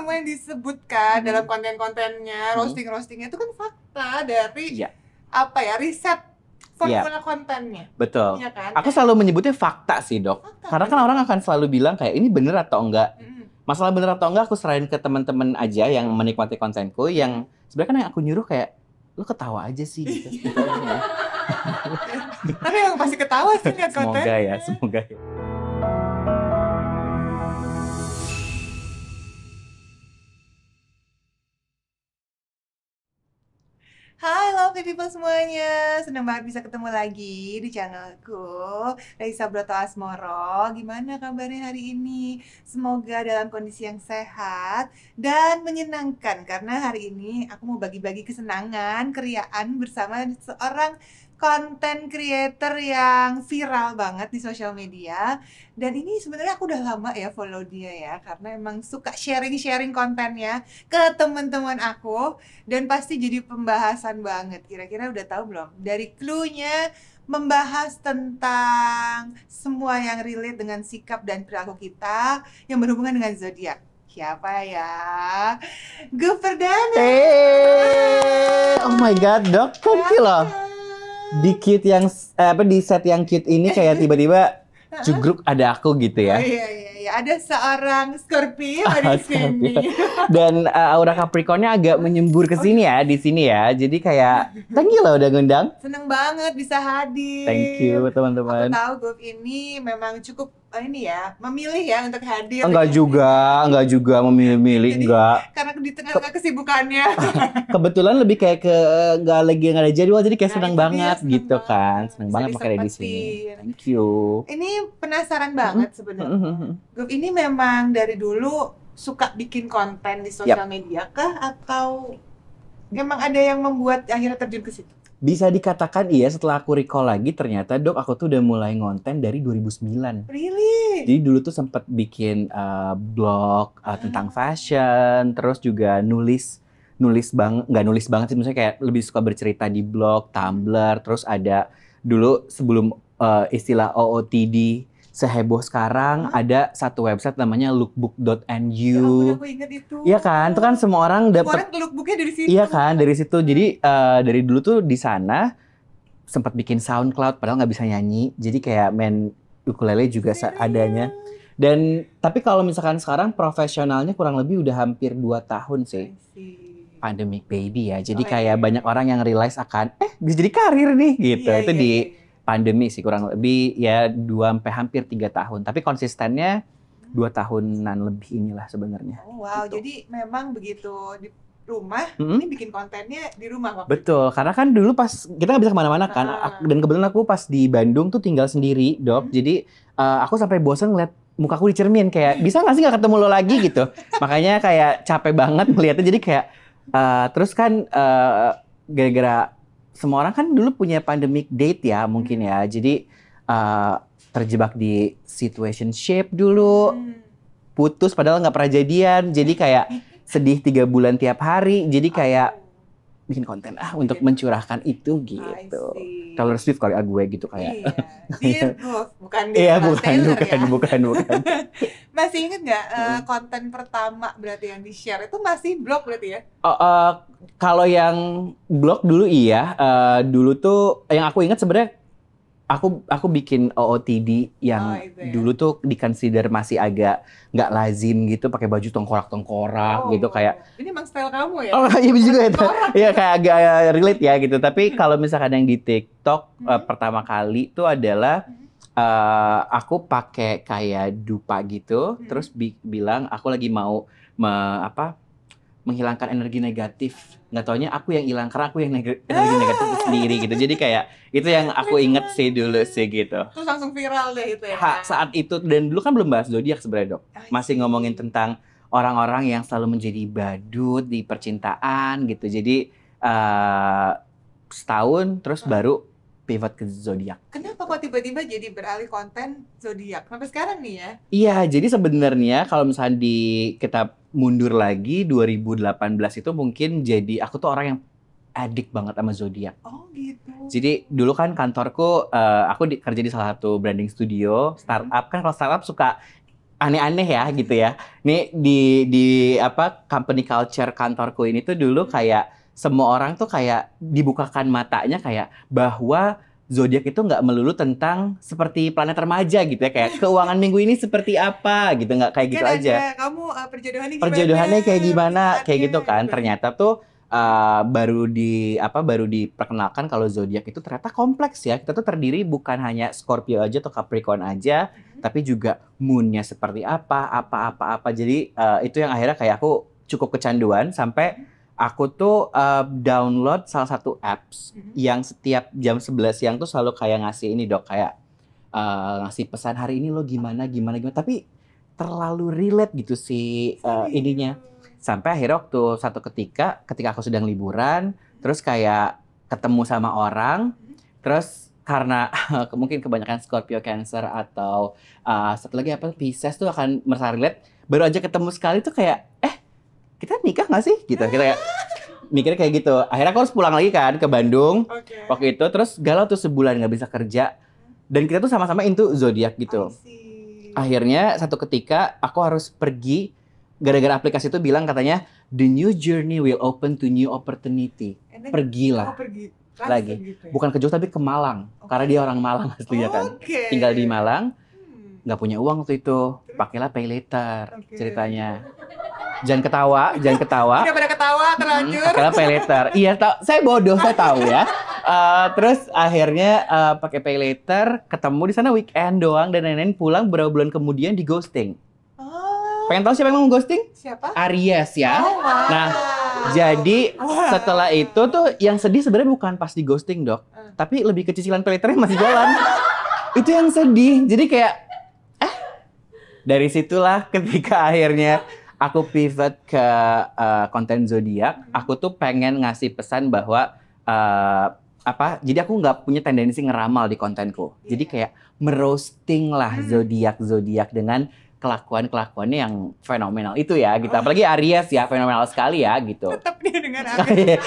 semua yang disebutkan dalam konten-kontennya, roasting-roastingnya itu kan fakta dari riset formula kontennya. Betul. Ya kan? Aku selalu menyebutnya fakta sih, Dok. Karena kan orang akan selalu bilang kayak ini bener atau enggak. Masalah bener atau enggak aku serahin ke teman-teman aja yang menikmati kontenku, yang sebenarnya kan yang aku nyuruh kayak lu ketawa aja sih gitu. Tapi yang pasti ketawa sih lihat kontennya. Semoga ya. Hai lovely people semuanya, senang banget bisa ketemu lagi di channelku Raisa Broto Asmoro. Gimana kabarnya hari ini? Semoga dalam kondisi yang sehat dan menyenangkan. Karena hari ini aku mau bagi-bagi kesenangan, keriaan bersama seorang konten creator yang viral banget di sosial media. Dan ini sebenarnya aku udah lama ya follow dia ya, karena emang suka sharing-sharing kontennya ke teman-teman aku. Dan pasti jadi pembahasan banget. Kira-kira udah tahu belum? Dari clue-nya membahas tentang semua yang relate dengan sikap dan perilaku kita yang berhubungan dengan zodiak. Siapa ya? Gue Perdana. Oh my god, Dok, kok loh. Di cute yang di set yang cute ini kayak tiba-tiba jugruk ada aku gitu ya. Iya, ada seorang Scorpio di sini. Dan aura Capricornnya agak menyembur ke sini ya, di sini ya. Jadi kayak thank you loh udah ngundang. Seneng banget bisa hadir. Thank you teman-teman. Aku tahu Gop ini memang cukup memilih ya untuk hadir. Enggak juga memilih-milih, enggak. Karena di tengah kesibukannya. Kebetulan lebih kayak ke nggak ada jadwal, jadi kayak seneng banget gitu kan. Seneng banget pakai di sini. Thank you. Ini penasaran banget sebenarnya. Gop ini memang dari dulu suka bikin konten di sosial media kah, atau memang ada yang membuat akhirnya terjun ke situ? Bisa dikatakan iya, setelah aku recall lagi ternyata Dok aku tuh udah mulai ngonten dari 2009. Really? Jadi dulu tuh sempat bikin blog tentang fashion, terus juga nulis nggak nulis banget sih, maksudnya kayak lebih suka bercerita di blog, Tumblr, terus ada dulu sebelum istilah OOTD seheboh sekarang ada satu website namanya lookbook.nu. Ya, aku ingat itu. Iya kan, itu kan semua orang dapat lookbooknya dari situ. Iya kan, dari situ. Jadi dari dulu tuh di sana sempat bikin SoundCloud, padahal nggak bisa nyanyi. Jadi kayak main ukulele juga seadanya. Dan tapi kalau misalkan sekarang profesionalnya kurang lebih udah hampir 2 tahun sih. Pandemic baby ya. Jadi kayak banyak orang yang realize akan bisa jadi karir nih gitu. Itu di pandemi sih kurang lebih ya 2 sampai hampir 3 tahun. Tapi konsistennya 2 tahunan lebih inilah sebenarnya. Oh, wow, gitu. Jadi memang begitu di rumah, ini bikin kontennya di rumah waktu Betul, karena kan dulu pas kita nggak bisa kemana-mana kan, dan kebetulan aku pas di Bandung tuh tinggal sendiri, Dok. Jadi aku sampai bosan ngeliat mukaku di cermin, kayak bisa nggak sih nggak ketemu lo lagi gitu. Makanya kayak capek banget ngeliatnya, jadi kayak terus kan gara-gara semua orang kan dulu punya pandemic date ya mungkin ya, jadi terjebak di situationship dulu, putus padahal nggak pernah jadian, jadi kayak sedih 3 bulan tiap hari, jadi kayak bikin konten untuk mencurahkan itu gitu. Taylor Swift kali gue gitu kayak. Iya, bukan dia. Bukan. Masih inget nggak konten pertama berarti yang di-share itu masih blog berarti ya? Kalau yang blog dulu iya, dulu tuh yang aku ingat sebenarnya aku bikin OOTD yang dulu tuh di-consider masih agak nggak lazim gitu, pakai baju tengkorak-tengkorak gitu kayak. Ini emang style kamu ya? Oh iya juga itu. Iya kayak agak relate ya gitu. Tapi kalau misalkan yang di TikTok pertama kali itu adalah aku pakai kayak dupa gitu, terus bilang aku lagi mau menghilangkan energi negatif. Nggak taunya aku yang hilang karena aku yang energi negatif sendiri gitu. Jadi kayak itu yang aku inget sih dulu sih gitu. Terus langsung viral deh itu ya. Saat itu, dan dulu kan belum bahas zodiak sebenarnya, Dok. Masih ngomongin tentang orang-orang yang selalu menjadi badut di percintaan gitu. Jadi setahun terus baru pivot ke zodiak. Kenapa kok tiba-tiba jadi beralih konten zodiak sampai sekarang nih ya? Iya, jadi sebenarnya kalau misalnya kita mundur lagi 2018 itu mungkin jadi aku tuh orang yang addict banget sama zodiak. Oh gitu. Jadi dulu kan kantorku aku kerja di salah satu branding studio startup kan. Kalau startup suka aneh-aneh ya gitu ya. Nih di apa company culture kantorku ini tuh dulu kayak semua orang tuh kayak dibukakan matanya kayak bahwa zodiak itu nggak melulu tentang seperti planet remaja gitu ya, kayak keuangan minggu ini seperti apa gitu, nggak kayak gitu Kan aja. ada kamu perjodohannya gimana? Perjodohannya kayak gimana, kayak gitu Pilihannya, kan. gitu. Ternyata tuh baru diperkenalkan kalau zodiak itu ternyata kompleks ya. Kita tuh terdiri bukan hanya Scorpio aja atau Capricorn aja, tapi juga moonnya seperti apa. Jadi itu yang akhirnya kayak aku cukup kecanduan sampai aku tuh download salah satu apps yang setiap jam 11 siang tuh selalu kayak ngasih ini Dok, kayak ngasih pesan hari ini lo gimana. Tapi terlalu relate gitu sih ininya. Sampai akhirnya waktu satu ketika aku sedang liburan, terus kayak ketemu sama orang, terus karena mungkin kebanyakan Scorpio, Cancer atau satu lagi apa Pisces tuh akan merasa relate. Baru aja ketemu sekali tuh kayak kita nikah nggak sih gitu. Kita kayak mikirnya kayak gitu. Akhirnya aku harus pulang lagi kan ke Bandung waktu itu, terus galau tuh sebulan nggak bisa kerja. Dan kita tuh sama-sama into zodiak gitu. Akhirnya satu ketika aku harus pergi gara-gara aplikasi itu bilang katanya the new journey will open to new opportunity. Pergilah. Pergi. Lagi. Gitu ya? Bukan ke Jogja tapi ke Malang. Karena dia orang Malang aslinya kan. Tinggal di Malang. Nggak punya uang waktu itu. Pakailah pay later ceritanya. Jangan ketawa. Udah pada ketawa terlanjur. Pakailah pay later. Iya, saya bodoh, saya tahu ya. Terus akhirnya pakai pay later, ketemu di sana weekend doang dan lain-lain, pulang beberapa bulan kemudian di ghosting. Pengen tahu siapa yang mau ghosting? Siapa? Aries ya. Wow. Nah, jadi setelah itu tuh yang sedih sebenarnya bukan pas di ghosting Dok, tapi lebih ke cicilan pay letternya masih jalan. Itu yang sedih. Jadi kayak dari situlah ketika akhirnya aku pivot ke konten zodiak, aku tuh pengen ngasih pesan bahwa jadi aku nggak punya tendensi ngeramal di kontenku. Jadi kayak meroasting lah zodiak dengan kelakuannya yang fenomenal itu ya gitu. Apalagi Aries ya, fenomenal sekali ya gitu. Tetap dia dengan Aries.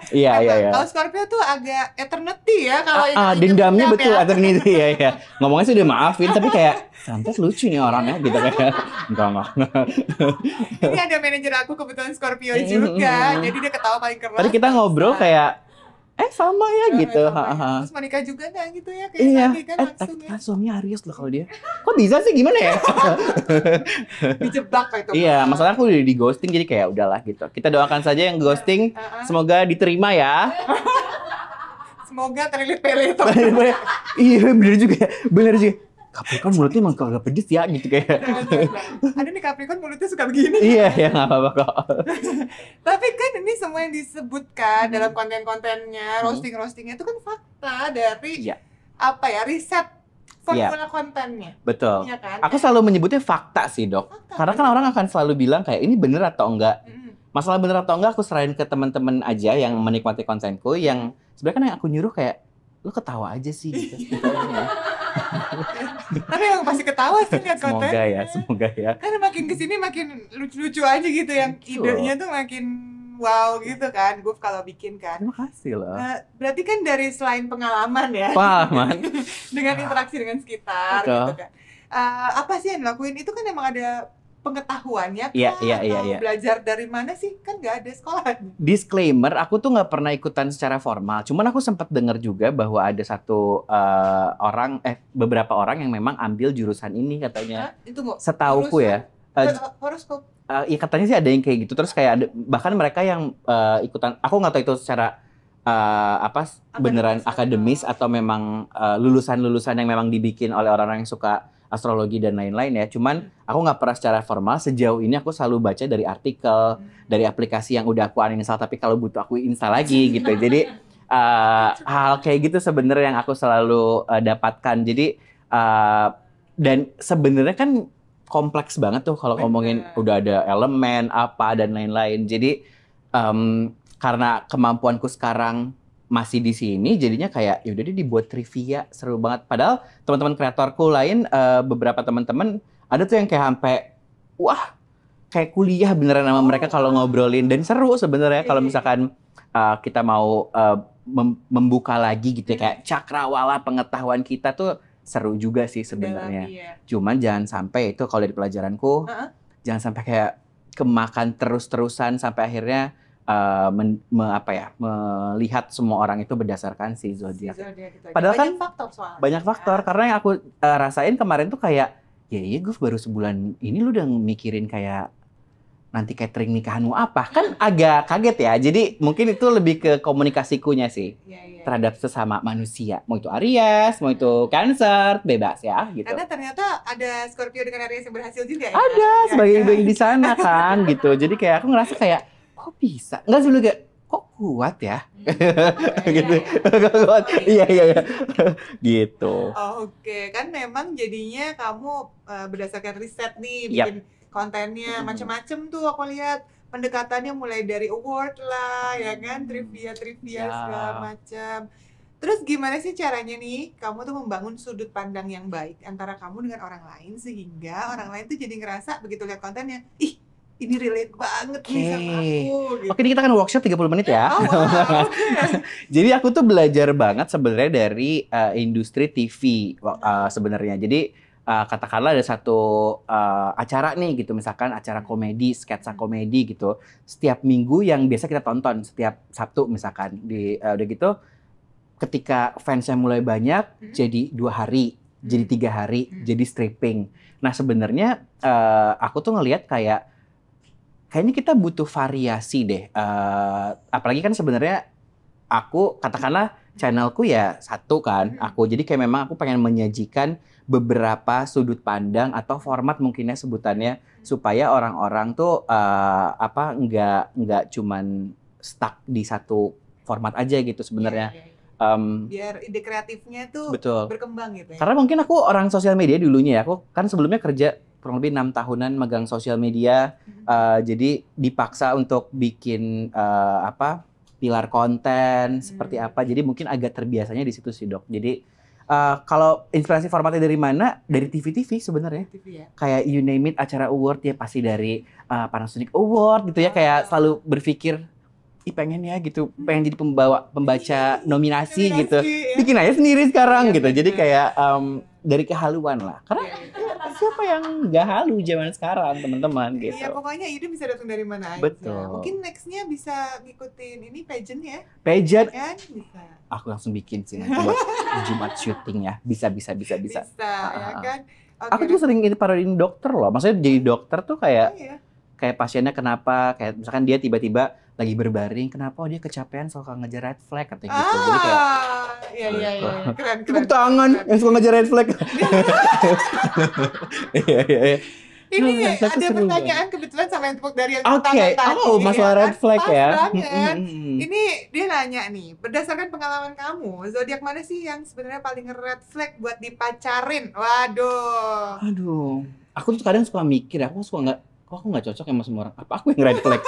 Iya. Kalau Scorpio tuh agak eternity ya kalau dendamnya betul eternity ya. Ngomongnya sih udah maafin tapi kayak santai lucu nih orangnya gitu kayak enggak. Ini ada manajer aku kebetulan Scorpio juga. Jadi dia ketawa paling keras. Tadi kita ngobrol kayak sama ya gitu. Terus mau nikah juga nggak gitu ya? Kayak iya. tadi kan langsung ya. Suaminya Aries loh kalau dia. Kok bisa sih gimana ya? Dijebak kayak itu. Iya, masalah aku udah di ghosting jadi kayak udahlah gitu. Kita doakan saja yang ghosting semoga diterima ya. Semoga terlilit-lilit. Iya bener juga. Capricorn mulutnya emang agak pedes ya gitu kayak. Ada nih Capricorn mulutnya suka begini. Iya ya nggak apa-apa kok. Tapi kan ini semua yang disebutkan dalam konten-kontennya, roasting-roastingnya itu kan fakta dari riset formula kontennya. Betul. Iya kan? Aku selalu menyebutnya fakta sih Dok. Karena kan orang akan selalu bilang kayak ini bener atau enggak. Masalah bener atau enggak aku serahin ke teman-teman aja yang menikmati kontenku, yang sebenarnya kan yang aku nyuruh kayak lu ketawa aja sih gitu. Tapi yang pasti ketawa sih lihat konten. Semoga ya. Karena makin kesini makin lucu-lucu aja gitu, yang idenya tuh makin wow gitu kan, gue kalau bikin kan. Terima kasih loh. Berarti kan dari selain pengalaman ya. Dengan interaksi dengan sekitar gitu kan. Apa sih yang dilakuin itu kan emang ada pengetahuannya kan? Iya. Belajar dari mana sih? Kan nggak ada sekolah. Disclaimer, aku tuh nggak pernah ikutan secara formal. Cuman aku sempat dengar juga bahwa ada beberapa orang yang memang ambil jurusan ini katanya. Itu nggak? Setauku ya. Horoskop. Iya katanya sih ada yang kayak gitu. Terus kayak ada, bahkan mereka yang ikutan, aku nggak tahu itu secara beneran akademis atau memang lulusan-lulusan yang memang dibikin oleh orang-orang yang suka astrologi dan lain-lain ya. Cuman aku nggak pernah secara formal. Sejauh ini aku selalu baca dari artikel, dari aplikasi yang udah aku uninstall, tapi kalau butuh aku install lagi gitu. Jadi hal kayak gitu sebenarnya yang aku selalu dapatkan. Jadi dan sebenarnya kan kompleks banget tuh kalau ngomongin udah ada elemen apa dan lain-lain. Jadi karena kemampuanku sekarang masih di sini, jadinya kayak yaudah deh dibuat trivia, seru banget. Padahal teman-teman kreatorku lain, beberapa teman-teman ada tuh yang kayak sampai kayak kuliah beneran sama mereka kalau ngobrolin, dan seru sebenarnya kalau misalkan kita mau membuka lagi gitu ya, kayak cakrawala pengetahuan kita tuh seru juga sih sebenarnya. Mendalami ya. Cuman jangan sampai itu kalau dari pelajaranku, jangan sampai kayak kemakan terus-terusan sampai akhirnya melihat semua orang itu berdasarkan si zodiak. Padahal kan banyak faktor soalnya. Banyak faktor karena yang aku rasain kemarin tuh kayak ya iya gue baru sebulan ini lu udah mikirin kayak nanti catering nikahanmu apa, kan agak kaget ya. Jadi mungkin itu lebih ke komunikasikunya sih terhadap sesama manusia. Mau itu Aries, mau itu Cancer, bebas ya gitu. Karena ternyata ada Scorpio dengan Aries yang berhasil juga ya. Ada sebagai bayi di sana kan gitu. Jadi kayak aku ngerasa kayak kok bisa? Enggak sih, kayak kok kuat ya? Gitu. Kuat. Iya. Gitu. Oke, kan memang jadinya kamu berdasarkan riset nih bikin kontennya macam-macam tuh aku lihat. Pendekatannya mulai dari award lah, ya kan, trivia segala macam. Terus gimana sih caranya nih kamu tuh membangun sudut pandang yang baik antara kamu dengan orang lain sehingga orang lain tuh jadi ngerasa begitu lihat kontennya, ih ini relate banget nih sama aku. Gitu. Oke, ini kita kan workshop 30 menit ya. Oh, wow, okay. Jadi aku tuh belajar banget sebenarnya dari industri TV sebenarnya. Jadi katakanlah ada satu acara nih gitu, misalkan acara komedi, sketsa komedi gitu, setiap minggu yang biasa kita tonton setiap Sabtu misalkan udah gitu, ketika fansnya mulai banyak jadi 2 hari, jadi 3 hari, jadi stripping. Nah sebenarnya aku tuh ngelihat kayaknya kita butuh variasi deh, apalagi kan sebenarnya aku katakanlah channelku ya satu kan, jadi kayak memang aku pengen menyajikan beberapa sudut pandang atau format mungkinnya sebutannya supaya orang-orang tuh nggak cuman stuck di satu format aja gitu sebenarnya. Biar ide kreatifnya tuh berkembang gitu ya. Karena mungkin aku orang sosial media dulunya ya, aku kan sebelumnya kerja kurang lebih 6 tahunan megang sosial media, jadi dipaksa untuk bikin pilar konten seperti apa, jadi mungkin agak terbiasanya di situ sih Dok. Jadi kalau inspirasi formatnya dari mana? Dari TV sebenarnya. Ya? Kayak you name it, acara award ya pasti dari Panasonic Award gitu ya. Kayak selalu berpikir, pengen ya gitu, pengen jadi pembaca nominasi gitu. Ya? Bikin aja sendiri sekarang gitu. Jadi kayak dari kehaluan lah. Karena siapa yang nggak halu zaman sekarang teman-teman gitu. Iya pokoknya ide bisa datang dari mana aja. Betul. Mungkin nextnya bisa ngikutin ini pageant ya. Pageant? Kan bisa. Aku langsung bikin sih nanti buat Jumat syuting ya. Bisa. Bisa ya kan. Okay. Aku tuh sering parodiin dokter loh. Maksudnya jadi dokter tuh kayak kayak pasiennya kenapa, kayak misalkan dia tiba-tiba lagi berbaring, kenapa dia kecapean suka ngejar red flag katanya gitu. Jadi kayak iya. Keren. Tepuk tangan yang suka ngejar red flag. Iya. Ini ada pertanyaan kebetulan sama yang tepuk dari yang Oke. Oh, masalah red flag ya. Ini dia nanya nih, berdasarkan pengalaman kamu, zodiak mana sih yang sebenarnya paling red flag buat dipacarin? Waduh. Aduh. Aku tuh kadang suka mikir, aku nggak cocok sama semua orang. Apa aku yang red flag?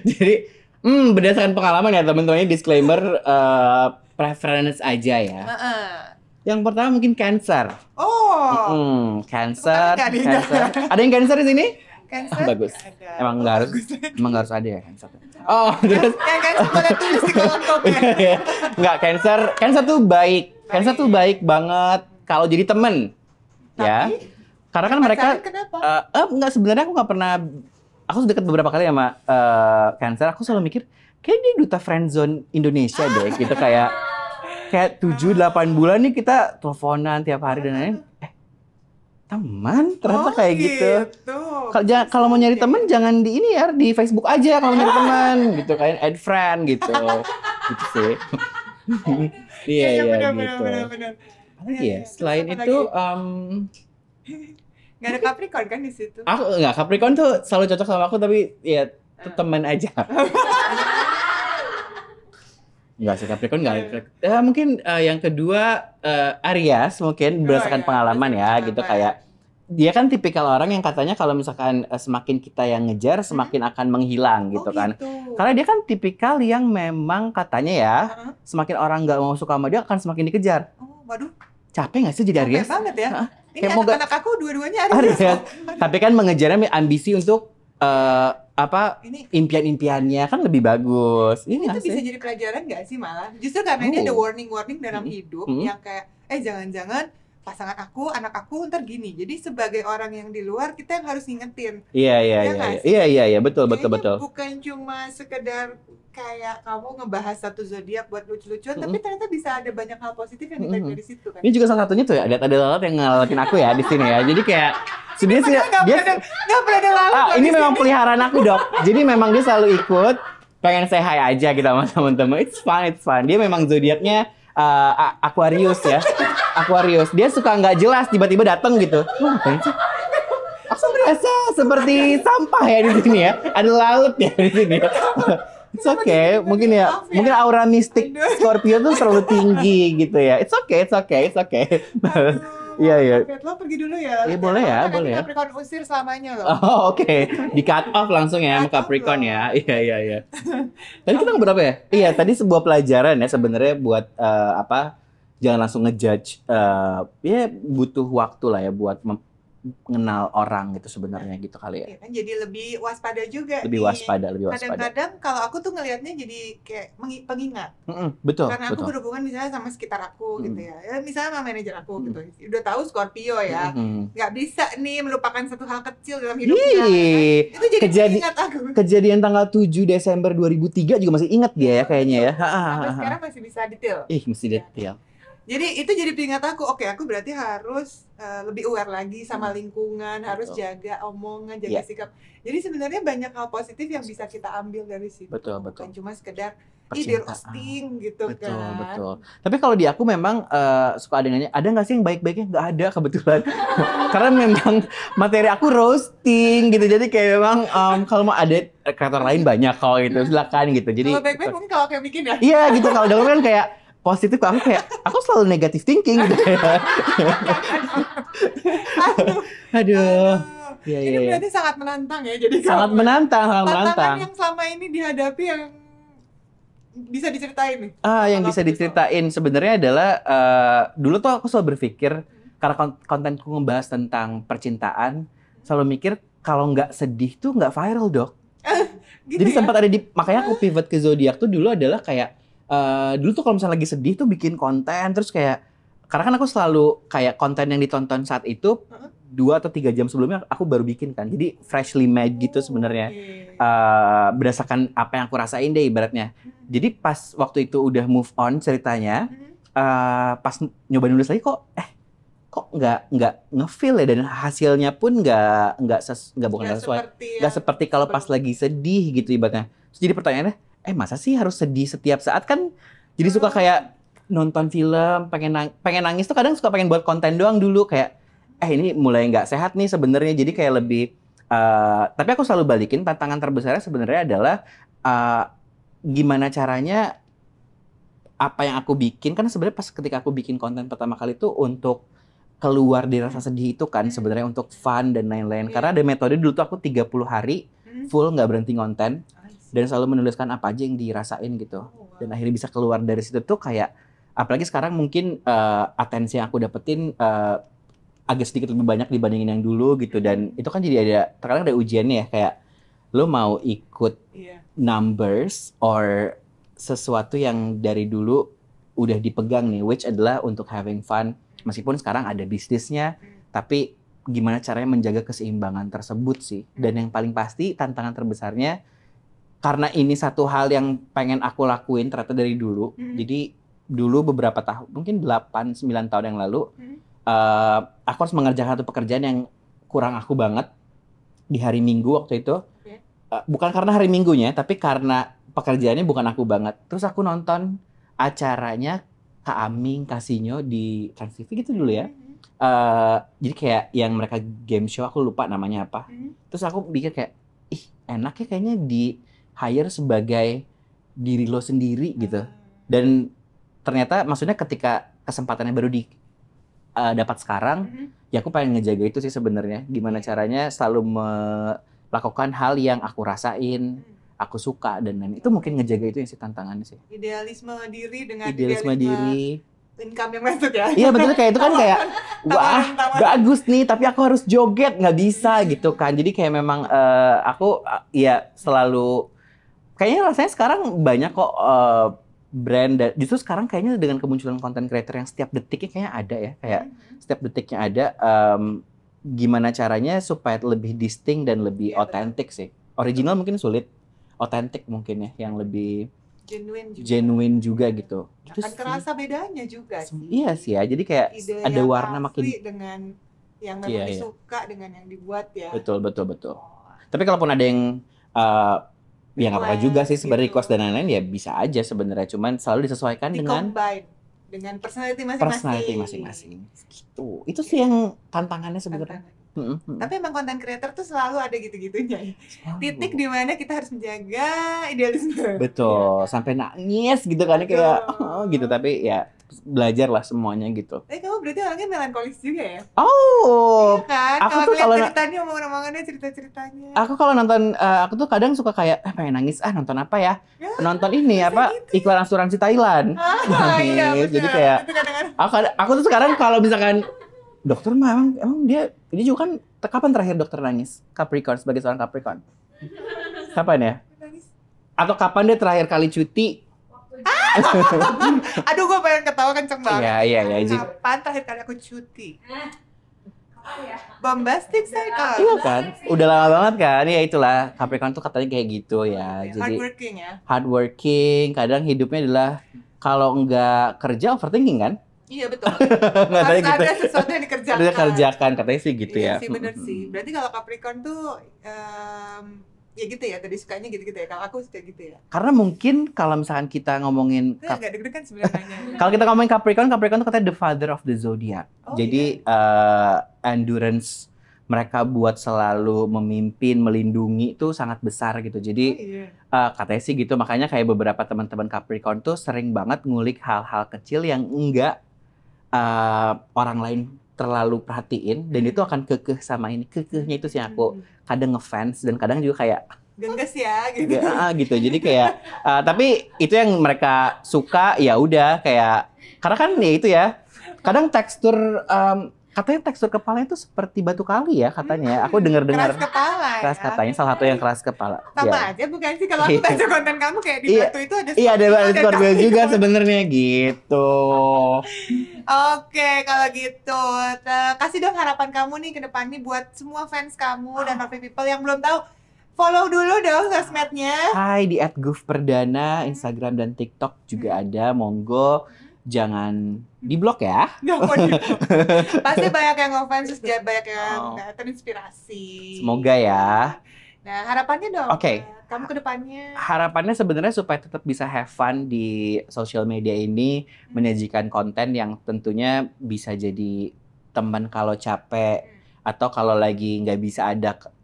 Jadi, berdasarkan pengalaman ya teman-teman, disclaimer preference aja ya. Yang pertama mungkin Cancer. Oh. Cancer. Ada yang Cancer di sini? Cancer? Bagus. Emang nggak harus ada ya Cancer. Oh, terus. Yang Cancer boleh tulis di kolom komen. Nggak, Cancer tuh baik. Cancer tuh baik banget kalau jadi temen. Ya. Karena kan mereka. Nggak, sebenarnya aku nggak pernah. Aku deket beberapa kali sama Cancer. Aku selalu mikir, kayak dia duta friendzone Indonesia deh. Gitu kayak 7-8 bulan nih kita teleponan tiap hari dan lain-lain. Teman ternyata kayak gitu. Kalau mau nyari teman jangan di ini ya, di Facebook aja kalau nyari teman gitu, kayak add friend gitu. Gitu sih. Iya benar. Apalagi ya? Selain itu nggak ada Capricorn kan di situ? Aku nggak, Capricorn tuh selalu cocok sama aku tapi ya teman aja. Enggak sih, Capricorn enggak. Mungkin yang kedua Aries mungkin berdasarkan pengalaman ya gitu, kayak dia kan tipikal orang yang katanya kalau misalkan semakin kita yang ngejar semakin akan menghilang gitu kan. Karena dia kan tipikal yang memang katanya ya semakin orang nggak mau suka sama dia akan semakin dikejar. Waduh. Capek nggak sih jadi Aries? Capek banget ya. Ini kayak anak-anak aku dua-duanya Aries. Tapi kan mengejarnya ambisi untuk Ini impian-impiannya kan lebih bagus. itu Iya bisa sih. jadi pelajaran nggak sih malah? Justru karena ini ada Oh. warning-warning dalam hidup Mm-mm. yang kayak jangan-jangan pasangan aku, anak aku ntar gini. Jadi sebagai orang yang di luar kita yang harus ngingetin. Iya, iya, Ya iya, nggak iya, sih? iya, iya, iya, betul, betul, Kayaknya betul. bukan cuma sekedar kayak kamu ngebahas satu zodiak buat lucu-lucuan, tapi ternyata bisa ada banyak hal positif yang ditarik dari situ kan. Ini juga salah satunya tuh ya, ada lalat yang ngelawatin aku ya di sini ya. Jadi kayak sebenarnya sih Nggak pernah ada lalu ini memang peliharaan aku, Dok. Jadi memang dia selalu ikut, pengen say hi aja gitu sama teman-teman. It's fun, it's fun. Dia memang zodiaknya Aquarius ya. Aquarius. Dia suka nggak jelas tiba-tiba datang gitu. Wah, ngapain sih? Aku merasa seperti sampah ya di sini ya. Ada laut ya di sini. It's okay, mungkin ya, mungkin aura mistik Scorpio tuh terlalu tinggi gitu ya. It's okay, it's okay, it's okay. Iya, iya. Lo pergi dulu ya. Iya, boleh ya, Karena boleh ya. Capricorn usir selamanya loh. Oh, oke. Di cut off langsung ya sama Cut off Capricorn loh. ya. Iya, iya, iya. Tadi kita berapa ya? Iya, tadi sebuah pelajaran ya sebenarnya buat jangan langsung ngejudge. Ya butuh waktu lah ya buat mengenal orang gitu sebenarnya gitu kali ya. Iya kan jadi lebih waspada juga Lebih nih. waspada, lebih waspada. Kadang-kadang kalau aku tuh ngelihatnya jadi kayak pengingat. Betul, Karena aku betul. berhubungan misalnya sama sekitar aku gitu ya. Misalnya sama manajer aku gitu. Udah tahu Scorpio ya. Nggak bisa nih melupakan satu hal kecil dalam hidupnya. Ih, Itu jadi pengingat aku. kejadian tanggal 7 Desember 2003 juga masih ingat dia ya kayaknya ya. Sampai sekarang masih bisa detail. Mesti detail. Jadi itu jadi pengingat aku. Oke, aku berarti harus lebih aware lagi sama lingkungan, harus jaga omongan, jaga sikap. Jadi sebenarnya banyak hal positif yang bisa kita ambil dari situ. Betul. Bukan cuma sekedar di Percintaan. roasting gitu Betul, kan. betul. Tapi kalau di aku memang suka ada nanya, ada nggak sih yang baik-baiknya? Nggak ada kebetulan. Karena memang materi aku roasting gitu. Jadi kayak memang kalau mau ada kreator lain banyak kok gitu. Silakan gitu. Jadi Kalau baik-baik mungkin kalau kayak bikin ya. iya gitu. Kalau dalam kan kayak positif, aku selalu negatif thinking gitu. Aduh. Iya, Ini iya, iya. berarti sangat menantang ya. Jadi Sangat kamu- menantang, sangat tantangan menantang. yang selama ini dihadapi yang bisa diceritain nih. Yang bisa diceritain sebenarnya adalah dulu tuh aku selalu berpikir karena kontenku ngebahas tentang percintaan, selalu mikir kalau nggak sedih tuh nggak viral, Dok. Gitu Jadi ya? sempat ada makanya aku pivot ke zodiak tuh dulu adalah kayak dulu tuh kalau misalnya lagi sedih tuh bikin konten terus kayak karena kan aku selalu kayak konten yang ditonton saat itu 2 atau 3 jam sebelumnya aku baru bikin kan. Jadi freshly made gitu sebenarnya. Berdasarkan apa yang aku rasain deh ibaratnya. Jadi pas waktu itu udah move on ceritanya, pas nyoba nulis lagi kok nggak ngefeel ya dan hasilnya pun nggak bukan nggak sesuai, nggak seperti kalau pas lagi sedih gitu ibaratnya. Terus jadi pertanyaannya, masa sih harus sedih setiap saat kan? Jadi suka kayak nonton film, pengen nangis tuh kadang suka pengen buat konten doang dulu kayak ini mulai nggak sehat nih sebenarnya. Jadi kayak lebih tapi aku selalu balikin tantangan terbesarnya sebenarnya adalah gimana caranya apa yang aku bikin kan sebenarnya pas ketika aku bikin konten pertama kali tuh untuk keluar dari rasa sedih itu kan sebenarnya untuk fun dan lain-lain. Karena ada metode dulu tuh aku 30 hari full nggak berhenti konten dan selalu menuliskan apa aja yang dirasain gitu. Dan akhirnya bisa keluar dari situ tuh kayak apalagi sekarang mungkin atensi yang aku dapetin agak sedikit lebih banyak dibandingin yang dulu gitu dan itu kan jadi terkadang ada ujiannya ya kayak lo mau ikut numbers or sesuatu yang dari dulu udah dipegang nih which adalah untuk having fun meskipun sekarang ada bisnisnya tapi gimana caranya menjaga keseimbangan tersebut sih dan yang paling pasti tantangan terbesarnya karena ini satu hal yang pengen aku lakuin ternyata dari dulu jadi dulu beberapa tahun mungkin 8-9 tahun yang lalu aku harus mengerjakan satu pekerjaan yang kurang aku banget di hari Minggu waktu itu. Bukan karena hari Minggunya, tapi karena pekerjaannya bukan aku banget. Terus aku nonton acaranya Kak Aming, Kasino di Trans TV gitu dulu ya. Jadi kayak yang mereka game show, aku lupa namanya apa. Terus aku pikir kayak, enak ya kayaknya di hire sebagai diri lo sendiri gitu. Dan ternyata maksudnya ketika kesempatannya baru dapat sekarang, ya aku pengen ngejaga itu sih sebenarnya. Gimana caranya selalu melakukan hal yang aku rasain, aku suka dan lain. Itu mungkin ngejaga itu yang sih tantangannya sih. Idealisme diri dengan idealisme diri. income yang masuk ya. Iya betul, kayak itu kan kayak wah Tawaran-tawaran. bagus nih tapi aku harus joget nggak bisa gitu kan. Jadi kayak memang aku ya selalu kayaknya rasanya sekarang banyak kok brand dan justru sekarang kayaknya dengan kemunculan content creator yang setiap detiknya kayaknya ada ya, kayak setiap detiknya ada gimana caranya supaya lebih distinct dan lebih Iya, otentik sih. Original mungkin sulit, otentik mungkin ya yang lebih Genuine juga. genuine juga gitu. Gitu Akan sih. kerasa bedanya juga sih. Iya sih ya, jadi kayak Ide ada yang warna asli makin dengan yang memang Iya, iya. disuka dengan yang dibuat ya. betul. Oh, Tapi kalaupun ada yang ya nggak apa-apa juga sih request sebenarnya gitu. request dan lain-lain ya bisa aja sebenarnya, cuman selalu disesuaikan dengan Di-combine dengan personality masing-masing. personality masing-masing. Gitu. Itu sih yang tantangannya sebenarnya. Tantangan. Tapi emang content creator tuh selalu ada gitu-gitunya ya. Titik di mana kita harus menjaga idealisme. Betul, sampai nangis gitu kan kayak Aduh. gitu, tapi ya belajar lah semuanya gitu. Kamu berarti orangnya melankolis juga ya? Oh, Iya kan? aku Kalau tuh ngeliat kalau ceritanya, omongan-omongannya, cerita-ceritanya. aku kalau nonton aku tuh kadang suka kayak pengen nangis, nonton apa ya? Ya, Nonton ini bisa apa gitu. iklan asuransi Thailand. Iya, Nangis. Jadi betul. kayak Itu kadang-kadang aku tuh sekarang kalau misalkan dokter mah emang dia ini juga kan kapan terakhir dokter nangis? Capricorn, sebagai seorang Capricorn. Kapan ya? nangis. Atau kapan dia terakhir kali cuti? Aduh, gue pengen ketawa kenceng banget. Iya. Jadi, Kapan terakhir kali aku cuti? Bombastic cycle. iya kan? Udah lama banget kan? Ya itulah Capricorn tuh katanya kayak gitu ya. Jadi Hardworking ya. hardworking, kadang hidupnya adalah kalau nggak kerja overthinking kan? Iya betul. Nggak tahu Harus gitu. ada sesuatu yang dikerjakan. Ada kerjakan katanya sih gitu Iya ya. sih, bener sih. Berarti kalau Capricorn tuh ya gitu ya, tadi sukanya gitu-gitu ya. Kalau aku suka gitu ya. Karena mungkin kalau misalkan kita ngomongin Itu agak deg-degan sebenarnya. kalau kita ngomongin Capricorn tuh katanya the father of the zodiac. Oh, Jadi endurance mereka buat selalu memimpin, melindungi itu sangat besar gitu. Jadi Oh, iya. katanya sih gitu, makanya kayak beberapa teman-teman Capricorn tuh sering banget ngulik hal-hal kecil yang enggak orang lain terlalu perhatiin, dan itu akan kekeh sama ini. Kekehnya itu sih yang aku kadang ngefans dan kadang juga kayak Gengges ya gitu. gitu. Jadi kayak tapi itu yang mereka suka ya udah kayak karena kan ya itu ya. Kadang tekstur katanya tekstur kepalanya itu seperti batu kali ya katanya. Aku dengar-dengar Keras kepala keras ya. katanya salah satu yang keras kepala. Sama Ya. aja bukan sih, kalau aku baca konten kamu kayak di Iya. batu itu ada Iya ada Scorpio, Scorpio Capricorn. juga sebenarnya gitu. Oke, kalau gitu kasih dong harapan kamu nih ke depan nih buat semua fans kamu dan Happy People yang belum tahu. Follow dulu dong sosmednya. Hai di @gufperdana, Instagram dan TikTok juga ada. Monggo jangan diblok ya. Nggak mau gitu. Pasti banyak yang ngefans, terus banyak yang terinspirasi. Semoga ya. Nah, harapannya dong. Oke. Kamu ke depannya. Harapannya sebenarnya supaya tetap bisa have fun di social media ini, menyajikan konten yang tentunya bisa jadi teman kalau capek, atau kalau lagi nggak bisa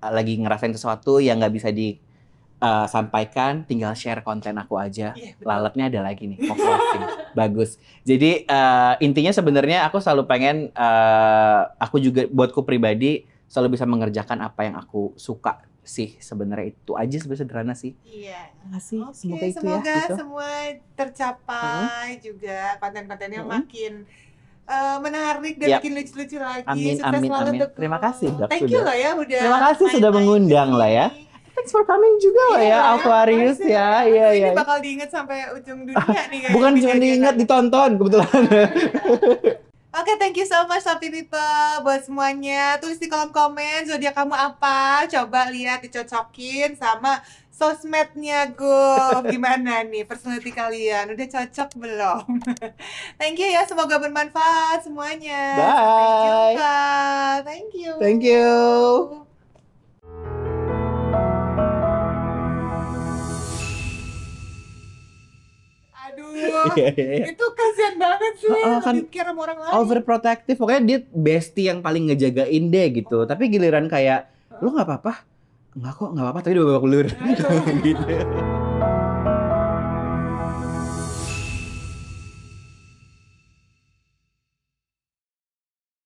lagi ngerasain sesuatu yang nggak bisa disampaikan, tinggal share konten aku aja. Iya, betul. Lalatnya ada lagi nih, mau closing. Bagus. Jadi intinya sebenarnya aku selalu pengen, aku juga buatku pribadi selalu bisa mengerjakan apa yang aku suka sih. Sebenarnya itu aja, sebenarnya sederhana sih. Iya. Makasih. Oke, Semoga itu semoga ya. Gitu. semua tercapai juga konten-kontennya Mm-mm. makin menarik dan Yap. makin lucu-lucu lagi. Amin, Sukses amin, selalu amin. untuk Terima kasih, Dok, Thank you sudah. loh ya udah. Terima kasih sudah main-main mengundang lah ya. kesini. Thanks for coming juga lah ya, Aquarius makasih ya. loh. Iya, Aduh, iya. Ini bakal diinget sampai ujung dunia nih. kayaknya Bukan cuma kejadian diingat, aku. ditonton kebetulan. Oke, thank you so much Happy People buat semuanya. Tulis di kolom komen zodiak kamu apa. Coba lihat, dicocokin sama sosmednya Guf. Gimana nih personality kalian? Udah cocok belum? Thank you ya, semoga bermanfaat semuanya. Sampai Bye. jumpa. Thank you. Thank you. Aduh, Iya, iya, iya. itu kasihan banget sih. Kan Dipikir sama orang lain. overprotective, pokoknya dia bestie yang paling ngejagain deh gitu. Tapi giliran kayak, lu nggak apa-apa? Nggak kok, nggak apa-apa. Tapi dia babak belur. Aduh. gitu.